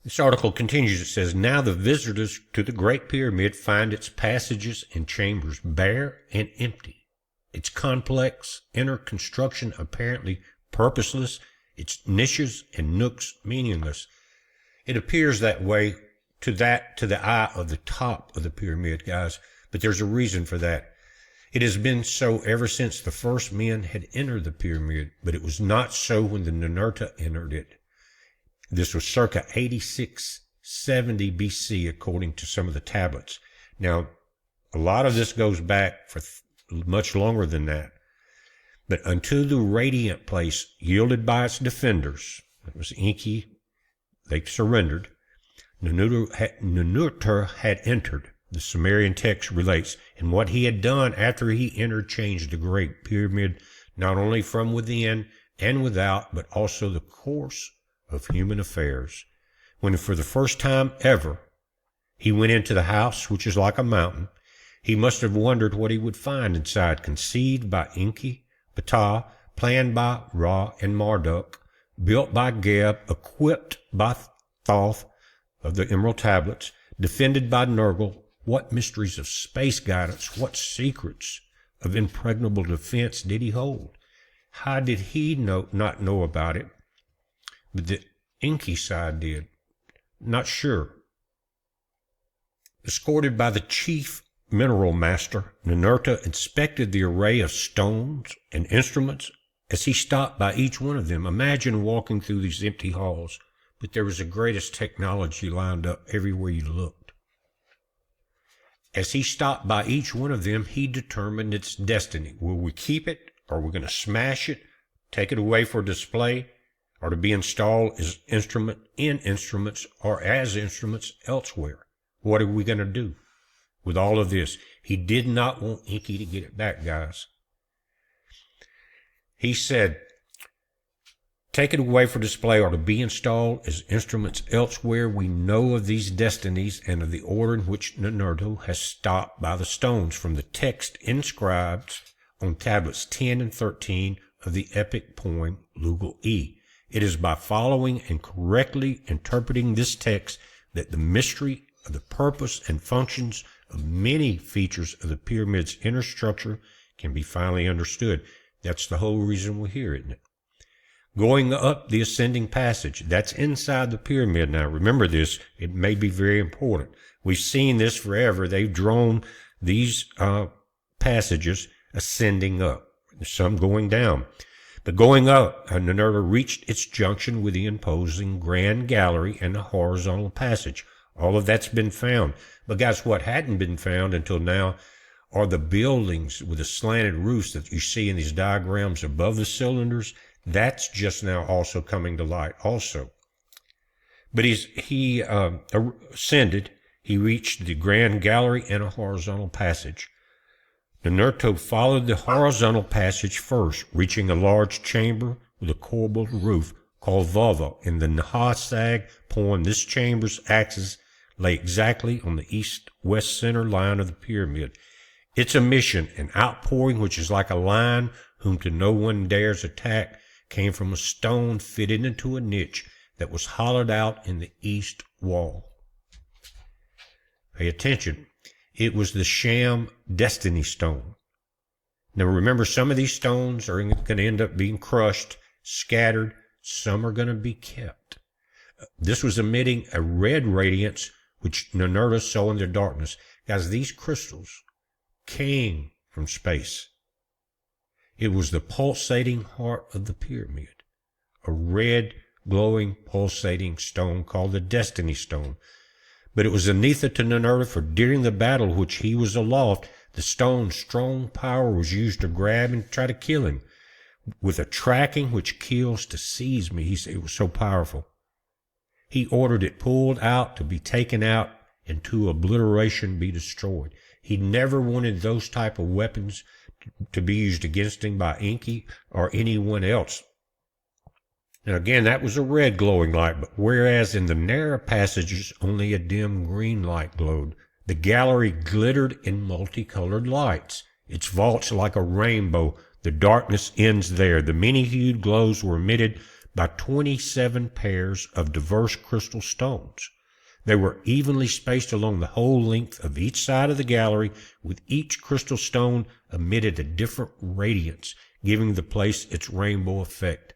This article continues. It says, now the visitors to the Great Pyramid find its passages and chambers bare and empty, its complex inner construction apparently purposeless, its niches and nooks meaningless. It appears that way to the eye of the top of the pyramid, guys, but there's a reason for that. It has been so ever since the first men had entered the pyramid, but it was not so when the Nerta entered it. This was circa 8670 BC, according to some of the tablets. Now, a lot of this goes back for much longer than that. But unto the radiant place yielded by its defenders, it was Enki, they surrendered, Ninurta had entered, the Sumerian text relates, and what he had done after he entered changed the Great Pyramid, not only from within and without, but also the course of human affairs. When for the first time ever he went into the house, which is like a mountain, he must have wondered what he would find inside, conceived by Enki, Ptah, planned by Ra and Marduk, built by Geb, equipped by Thoth of the Emerald Tablets, defended by Nergal. What mysteries of space guidance, what secrets of impregnable defense did he hold? How did he not know about it? But the Enki side did. Not sure. Escorted by the chief mineral master, Ninurta inspected the array of stones and instruments as he stopped by each one of them. Imagine walking through these empty halls, but there was the greatest technology lined up everywhere you looked. As he stopped by each one of them, he determined its destiny. Will we keep it? Or are we going to smash it, take it away for display, or to be installed as instruments or as instruments elsewhere? What are we going to do with all of this? He did not want Enki to get it back, guys. He said, take it away for display or to be installed as instruments elsewhere. We know of these destinies and of the order in which Ninurta has stopped by the stones from the text inscribed on tablets 10 and 13 of the epic poem Lugal-E. It is by following and correctly interpreting this text that the mystery of the purpose and functions of many features of the pyramid's inner structure can be finally understood. That's the whole reason we're here, isn't it? Going up the ascending passage, that's inside the pyramid now. Remember this, it may be very important. We've seen this forever. They've drawn these passages ascending up, some going down. But going up, Ninurta reached its junction with the imposing grand gallery and the horizontal passage. All of that's been found. But guys, what hadn't been found until now are the buildings with the slanted roofs that you see in these diagrams above the cylinders. That's just now also coming to light also. But he ascended. He reached the grand gallery and a horizontal passage. Ninurta followed the horizontal passage first, reaching a large chamber with a corbelled roof called Vava. In the Nahasag poem, this chamber's axis lay exactly on the east-west center line of the pyramid. Its emission, an outpouring which is like a lion whom to no one dares attack, came from a stone fitted into a niche that was hollowed out in the east wall. Pay attention. It was the sham destiny stone. Now remember, some of these stones are going to end up being crushed, scattered. Some are going to be kept. This was emitting a red radiance which Ninurta saw in the darkness. Guys, these crystals came from space. It was the pulsating heart of the pyramid, a red, glowing, pulsating stone called the Destiny Stone. But it was Anitha to Ninurta, for during the battle which he was aloft, the stone's strong power was used to grab and try to kill him. With a tracking which kills to seize me, he said it was so powerful. He ordered it pulled out to be taken out and to obliteration be destroyed. He never wanted those type of weapons to be used against him by Enki or anyone else. Now again, that was a red glowing light, but whereas in the narrow passages only a dim green light glowed, the gallery glittered in multicolored lights. Its vaults like a rainbow. The darkness ends there. The many-hued glows were emitted by 27 pairs of diverse crystal stones. They were evenly spaced along the whole length of each side of the gallery, with each crystal stone emitted a different radiance, giving the place its rainbow effect.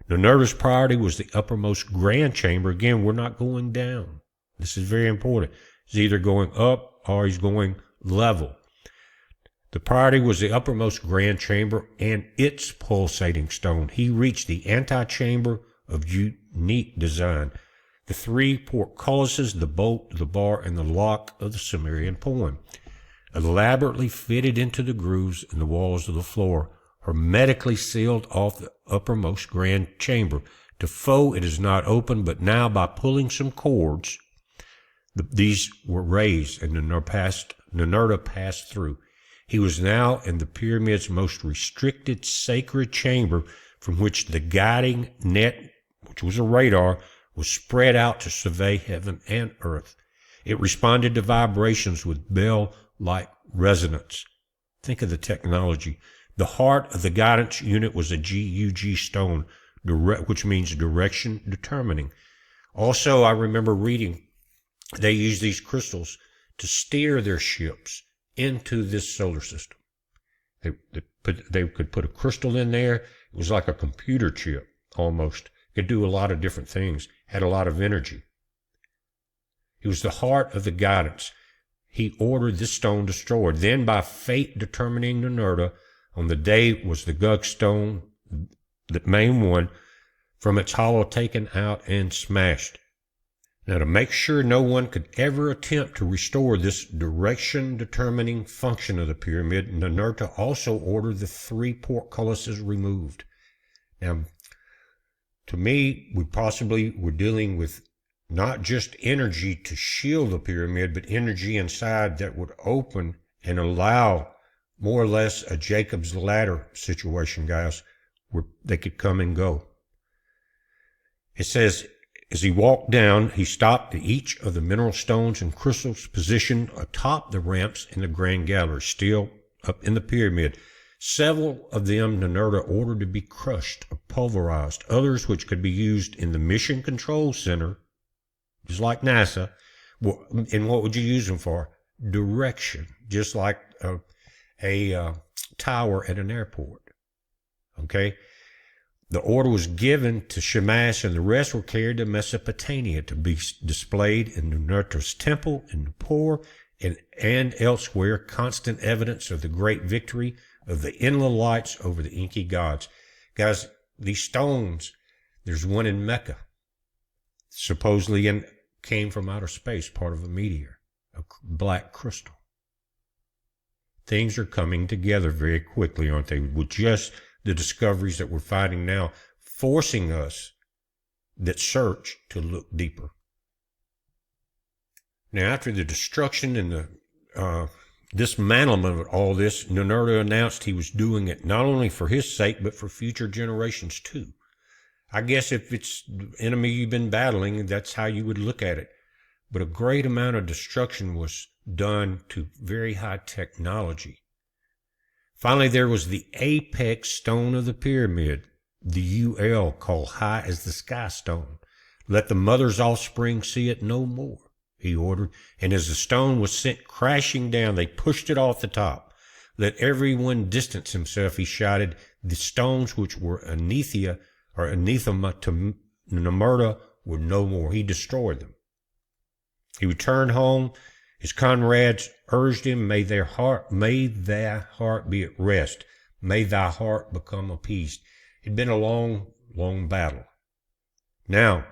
Nerta's priority was the uppermost grand chamber. Again, we're not going down. This is very important. He's either going up or he's going level. The priority was the uppermost grand chamber and its pulsating stone. He reached the antechamber of unique design. The 3 portcullises, the bolt, the bar, and the lock of the Sumerian poem, elaborately fitted into the grooves in the walls of the floor, hermetically sealed off the uppermost grand chamber. To foe it is not open, but now by pulling some cords, these were raised, and Nerta passed through. He was now in the pyramid's most restricted sacred chamber, from which the guiding net, which was a radar, was spread out to survey heaven and earth. It responded to vibrations with bell-like resonance. Think of the technology. The heart of the guidance unit was a GUG stone, which means direction determining. Also, I remember reading they used these crystals to steer their ships into this solar system. They could put a crystal in there. It was like a computer chip almost. Could do a lot of different things, had a lot of energy. He was the heart of the guidance. He ordered this stone destroyed. Then by fate determining Nerta, on the day was the Gug stone, the main one, from its hollow taken out and smashed. Now, to make sure no one could ever attempt to restore this direction-determining function of the pyramid, Nerta also ordered the 3 portcullises removed. Now, to me, we possibly were dealing with not just energy to shield the pyramid, but energy inside that would open and allow more or less a Jacob's ladder situation, guys, where they could come and go. It says, as he walked down, he stopped at each of the mineral stones and crystals positioned atop the ramps in the grand gallery, still up in the pyramid. Several of them Nerta ordered to be crushed or pulverized. Others, which could be used in the Mission Control Center, just like NASA. And what would you use them for? Direction, just like a tower at an airport. Okay? The order was given to Shamash, and the rest were carried to Mesopotamia to be displayed in Nerta's temple in Nippur and elsewhere, constant evidence of the great victory of the Enlilites over the Inky gods. Guys, these stones, there's one in Mecca, supposedly came from outer space, part of a meteor, a black crystal. Things are coming together very quickly, aren't they? With just the discoveries that we're finding now, forcing us that search to look deeper. Now, after the destruction and the dismantlement of all this, Nerta announced he was doing it not only for his sake, but for future generations too. I guess if it's the enemy you've been battling, that's how you would look at it. But a great amount of destruction was done to very high technology. Finally, there was the apex stone of the pyramid, the UL, called High as the Sky Stone. Let the mother's offspring see it no more, he ordered, and as the stone was sent crashing down, they pushed it off the top. Let everyone distance himself, he shouted. The stones which were anathema to Nerta were no more. He destroyed them. He returned home. His comrades urged him, may thy heart be at rest. May thy heart become appeased. It'd been a long, long battle. Now,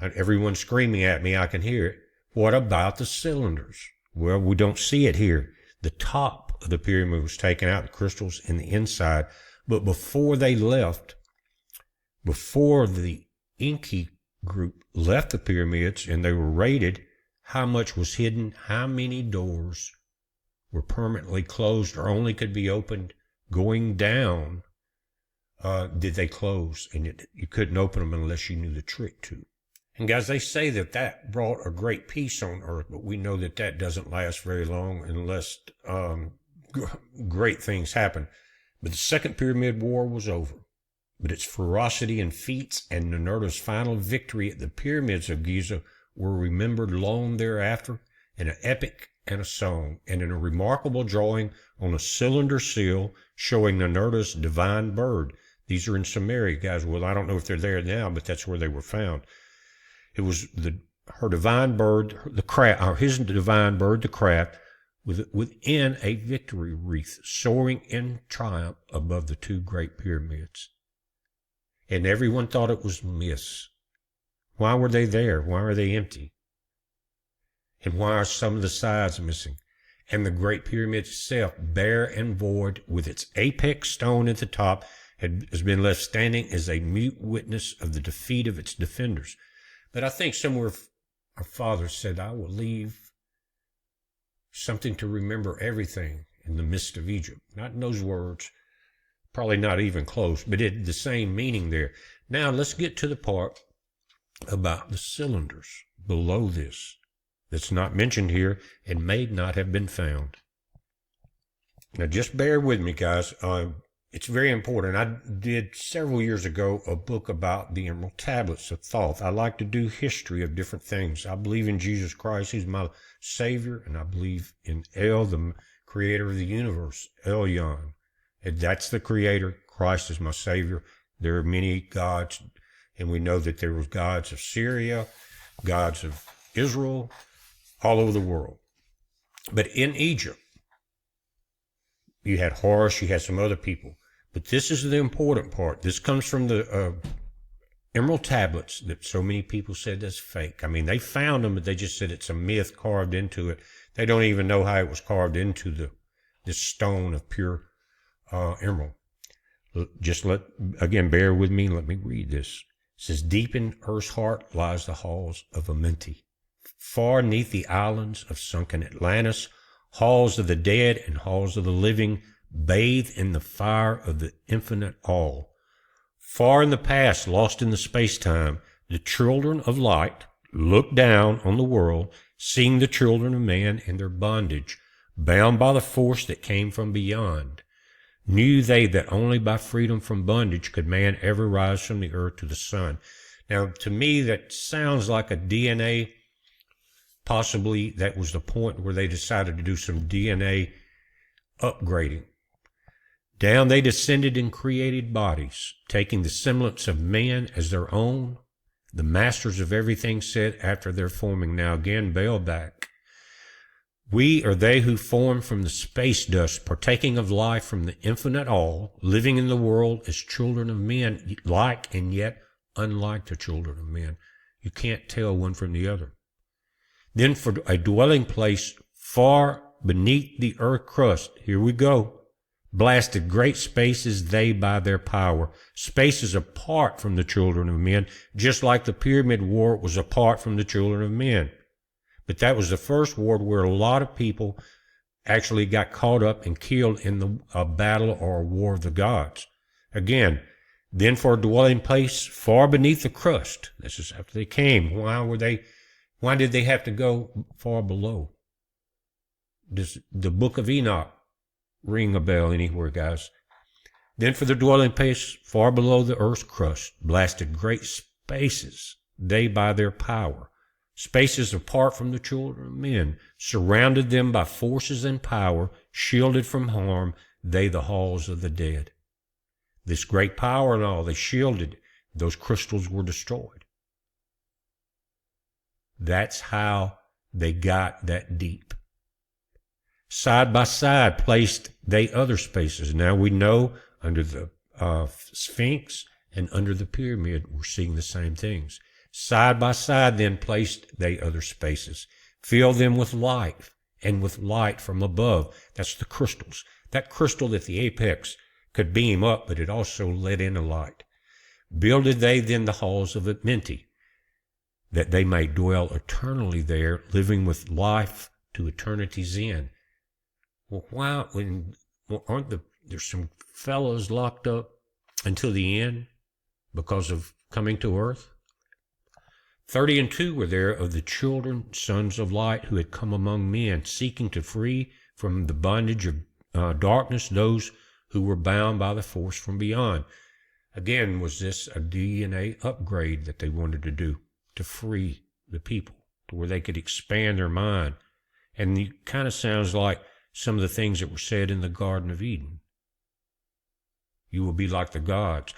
everyone's screaming at me. I can hear it. What about the cylinders? Well, we don't see it here. The top of the pyramid was taken out, the crystals in the inside. But before they left, before the Inky group left the pyramids and they were raided, how much was hidden? How many doors were permanently closed or only could be opened going down? Did they close? And you couldn't open them unless you knew the trick to. And guys, they say that brought a great peace on earth, but we know that doesn't last very long unless great things happen. But the Second Pyramid War was over. but its ferocity and feats and Nerta's final victory at the pyramids of Giza were remembered long thereafter in an epic and a song, and in a remarkable drawing on a cylinder seal showing Nerta's divine bird. These are in Samaria, guys. Well, I don't know if they're there now, but that's where they were found. It was her divine bird, the craft, or his divine bird, the craft, within a victory wreath, soaring in triumph above the two great pyramids. And everyone thought it was myths. Why were they there? Why are they empty? And why are some of the sides missing? And the great pyramid itself, bare and void, with its apex stone at the top, has been left standing as a mute witness of the defeat of its defenders. But I think somewhere our Father said, I will leave something to remember everything in the midst of Egypt. Not in those words, probably not even close, but it had the same meaning there. Now let's get to the part about the cylinders below this that's not mentioned here and may not have been found. Now just bear with me, guys. It's very important. I did several years ago a book about the Emerald Tablets of Thoth. I like to do history of different things. I believe in Jesus Christ. He's my Savior, and I believe in El, the creator of the universe, Elyon. And that's the creator. Christ is my Savior. There are many gods, and we know that there were gods of Syria, gods of Israel, all over the world. But in Egypt, you had Horus, you had some other people. But this is the important part. This comes from the Emerald Tablets that so many people said that's fake. I mean, they found them, but they just said it's a myth carved into it. They don't even know how it was carved into this stone of pure emerald. Again, bear with me. Let me read this. It says, deep in earth's heart lies the halls of Amenti. Far neath the islands of sunken Atlantis, halls of the dead and halls of the living, bathe in the fire of the infinite all. Far in the past, lost in the space-time, the children of light looked down on the world, seeing the children of man in their bondage, bound by the force that came from beyond. Knew they that only by freedom from bondage could man ever rise from the earth to the sun. Now, to me, that sounds like a DNA. Possibly that was the point where they decided to do some DNA upgrading. Down they descended in created bodies, taking the semblance of man as their own. The masters of everything said after their forming, now again, bail back. We are they who form from the space dust, partaking of life from the infinite all, living in the world as children of men, like and yet unlike the children of men. You can't tell one from the other. Then for a dwelling place far beneath the earth crust, here we go, blasted great spaces they by their power, spaces apart from the children of men, just like the pyramid war was apart from the children of men. But that was the first war where a lot of people actually got caught up and killed in a battle or a war of the gods. Again, then for a dwelling place far beneath the crust. This is after they came. Why did they have to go far below? Does the book of Enoch ring a bell anywhere, guys? Then for the dwelling place far below the earth's crust, blasted great spaces, they by their power. Spaces apart from the children of men, surrounded them by forces and power, shielded from harm, they the halls of the dead. This great power and all, they shielded, those crystals were destroyed. That's how they got that deep. Side by side placed they other spaces. Now we know under the Sphinx and under the pyramid, we're seeing the same things. Side by side then placed they other spaces, filled them with light and with light from above. That's the crystals. That crystal at the apex could beam up, but it also let in a light. Builded they then the halls of Amenti, that they may dwell eternally there, living with life to eternity's end. Well, there's some fellows locked up until the end because of coming to earth? 32 were there of the children, sons of light, who had come among men, seeking to free from the bondage of darkness those who were bound by the force from beyond. Again, was this a DNA upgrade that they wanted to do to free the people to where they could expand their mind? And it kind of sounds like some of the things that were said in the Garden of Eden. You will be like the gods.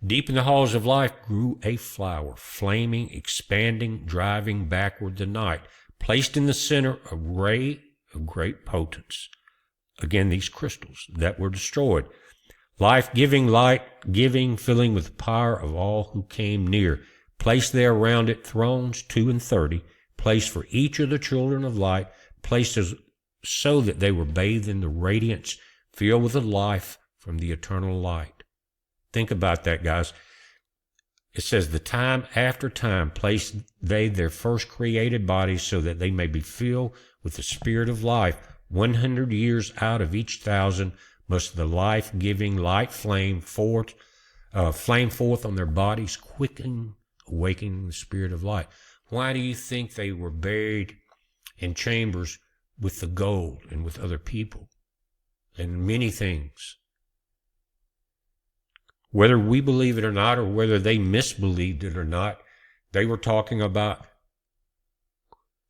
Deep in the halls of life grew a flower, flaming, expanding, driving backward the night, placed in the center a ray of great potence. Again, these crystals that were destroyed. Life-giving, light-giving, filling with the power of all who came near. Placed there around it thrones 32, placed for each of the children of light, placed so that they were bathed in the radiance, filled with the life from the eternal light. Think about that, guys. It says, the time after time placed they their first created bodies so that they may be filled with the spirit of life. 100 years out of each 1,000 must the life-giving light flame forth on their bodies, quicken, awakening the spirit of light. Why do you think they were buried in chambers with the gold and with other people and many things? Whether we believe it or not, or whether they misbelieved it or not, they were talking about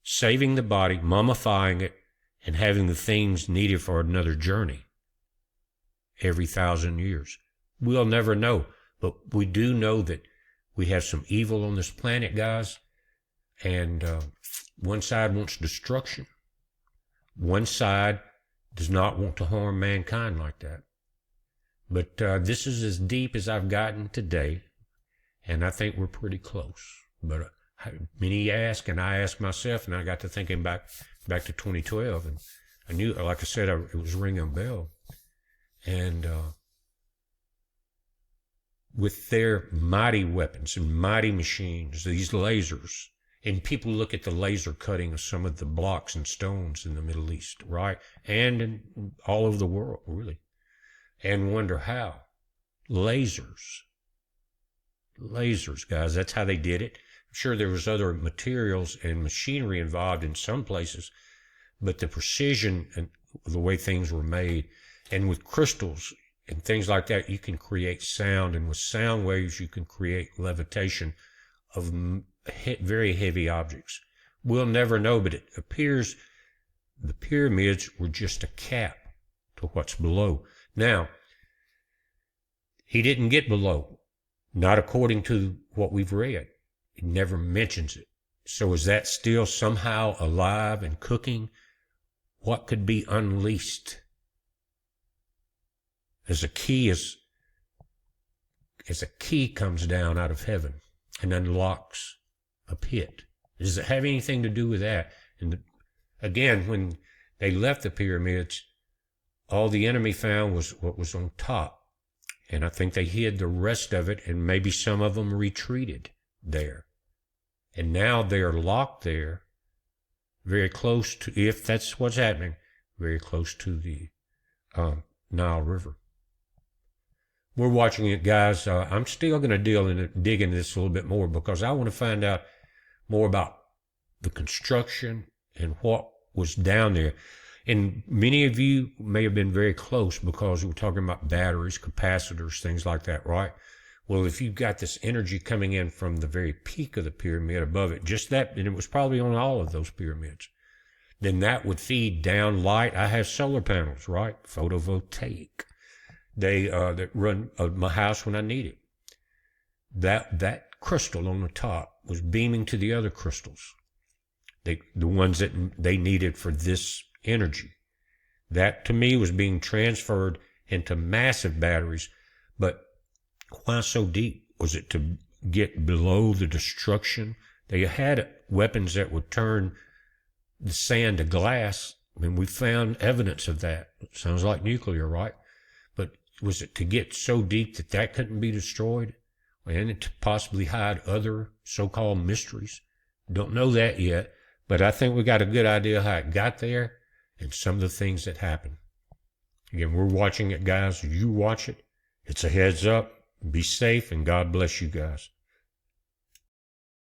saving the body, mummifying it, and having the things needed for another journey every 1,000 years. We'll never know, but we do know that we have some evil on this planet, guys, and one side wants destruction. One side does not want to harm mankind like that. But this is as deep as I've gotten today, and I think we're pretty close. But many ask, and I ask myself, and I got to thinking back to 2012, and I knew, like I said, it was ringing a bell. And with their mighty weapons and mighty machines, these lasers, and people look at the laser cutting of some of the blocks and stones in the Middle East, right? And in all over the world, really. And wonder how. Lasers, guys, that's how they did it. I'm sure there was other materials and machinery involved in some places, but the precision and the way things were made, and with crystals and things like that, you can create sound, and with sound waves, you can create levitation of very heavy objects. We'll never know, but it appears the pyramids were just a cap to what's below. Now, he didn't get below, not according to what we've read. It never mentions it. So is that still somehow alive and cooking? What could be unleashed? As a key comes down out of heaven and unlocks a pit. Does it have anything to do with that? And again, when they left the pyramids, all the enemy found was what was on top. And I think they hid the rest of it, and maybe some of them retreated there. And now they are locked there, very close to, if that's what's happening, very close to the Nile River. We're watching it, guys. I'm still going to dig into this a little bit more, because I want to find out more about the construction and what was down there. And many of you may have been very close, because we're talking about batteries, capacitors, things like that, right? Well, if you've got this energy coming in from the very peak of the pyramid above it, just that, and it was probably on all of those pyramids, then that would feed down light. I have solar panels, right? Photovoltaic. They that run my house when I need it. That crystal on the top was beaming to the other crystals, the ones that they needed for this energy. That, to me, was being transferred into massive batteries. But why so deep? Was it to get below the destruction? They had weapons that would turn the sand to glass. I mean, we found evidence of that. It sounds like nuclear, right? But was it to get so deep that couldn't be destroyed? And to possibly hide other so-called mysteries? Don't know that yet, but I think we got a good idea how it got there and some of the things that happened. Again, we're watching it, guys. You watch it. It's a heads up. Be safe, and God bless you guys.